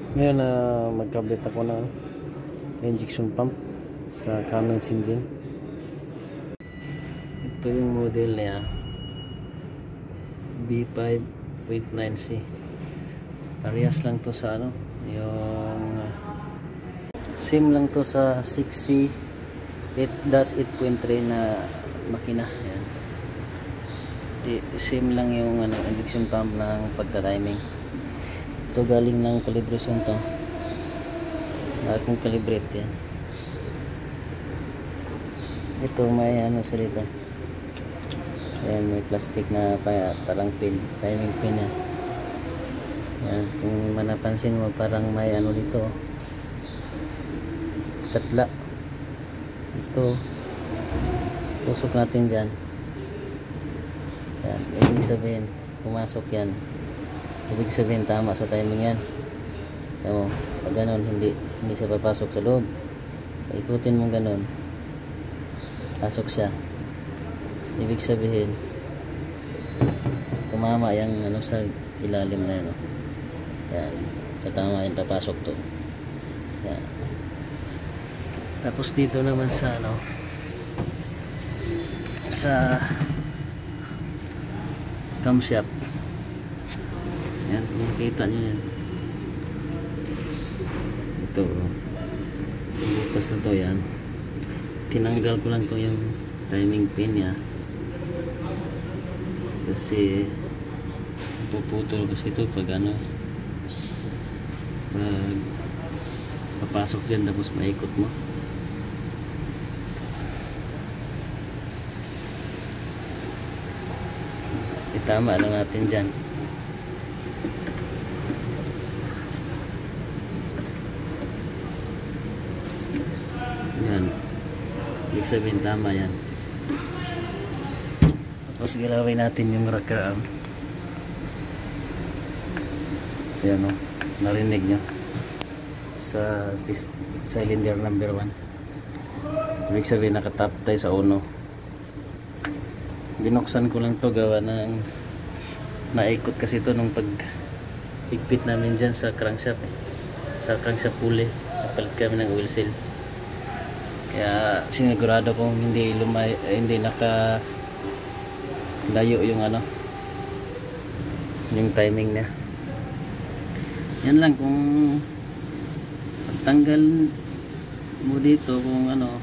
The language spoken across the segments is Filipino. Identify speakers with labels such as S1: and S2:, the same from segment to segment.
S1: Ngayon na magkabit ako ng injection pump sa Cummins engine. Ito yung model niya, B5.9C. Parehas lang to sa ano, yung same lang to sa 6C 8-8.3 na makina. Ayan. Same lang yung ano, injection pump ng pagta-timing. Ito galing ng calibration to. Kung calibrate yan. Ito may ano sa dito. Ayan, may plastic na parang pin, timing pin yan. Ayan, kung manapansin mo parang may ano dito. Katla. Ito. Tusok natin dyan. Ayan, ibig sabihin pumasok yan. Ibig sabihin tama sa timing yan. Ayan, pag ganon hindi siya papasok sa loob. Ikutin mo ganon, pasok siya. Ibig sabihin tumama yung ano sa ilalim na yun. Ayan, tatama yan, papasok to. Ayan. Tapos dito naman sa ano, sa camshaft. Yan, makikita nyo yan. Ito, yung butas na to yan. Tinanggal ko lang to yung timing pin niya. Kasi puputol kasi ito pag ano, pag papasok dyan tapos maikot mo. Itama lang natin dyan. Yan, ibig sabihin tama yan. Tapos gilawin natin yung rocker arm. Yan o, narinig nyo sa cylinder number 1. Ibig sabihin nakatap tayo sa uno. Binuksan ko lang to gawa ng naikot kasi to nung pag higpit namin dyan sa crankshaft sa crankshaft pulley. Napalit kami ng oil seal. Kaya sinigurado kong hindi naka layo yung ano, yung timing niya. Yan lang, kung pagtanggal mo dito, kung ano,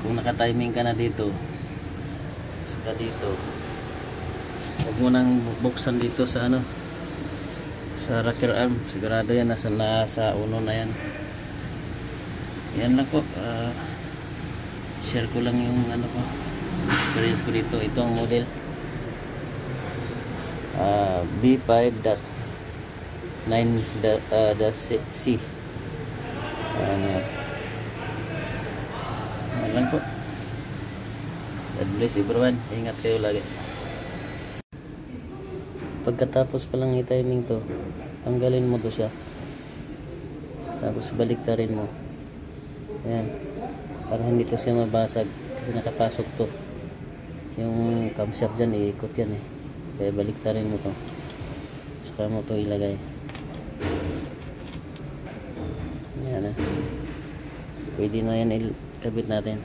S1: kung naka-timing ka na dito, saka dito, huwag mo nang buksan dito sa ano, sa rocker arm. Sigurado yan nasa uno na yan. Yan lang po, share ko lang yung ano ko, experience ko dito. Ito ang model B5.9-C. Yan lang po. God bless everyone. Ingat kayo lagi. Pagkatapos palang i-timing to, tanggalin mo to siya, tapos baliktarin mo. Ayan, para hindi to siya mabasag kasi nakapasok to yung camshaft dyan, iikot yan eh. Kaya baliktarin mo to, saka mo to ilagay. Ayan, pwede na yan ikabit natin.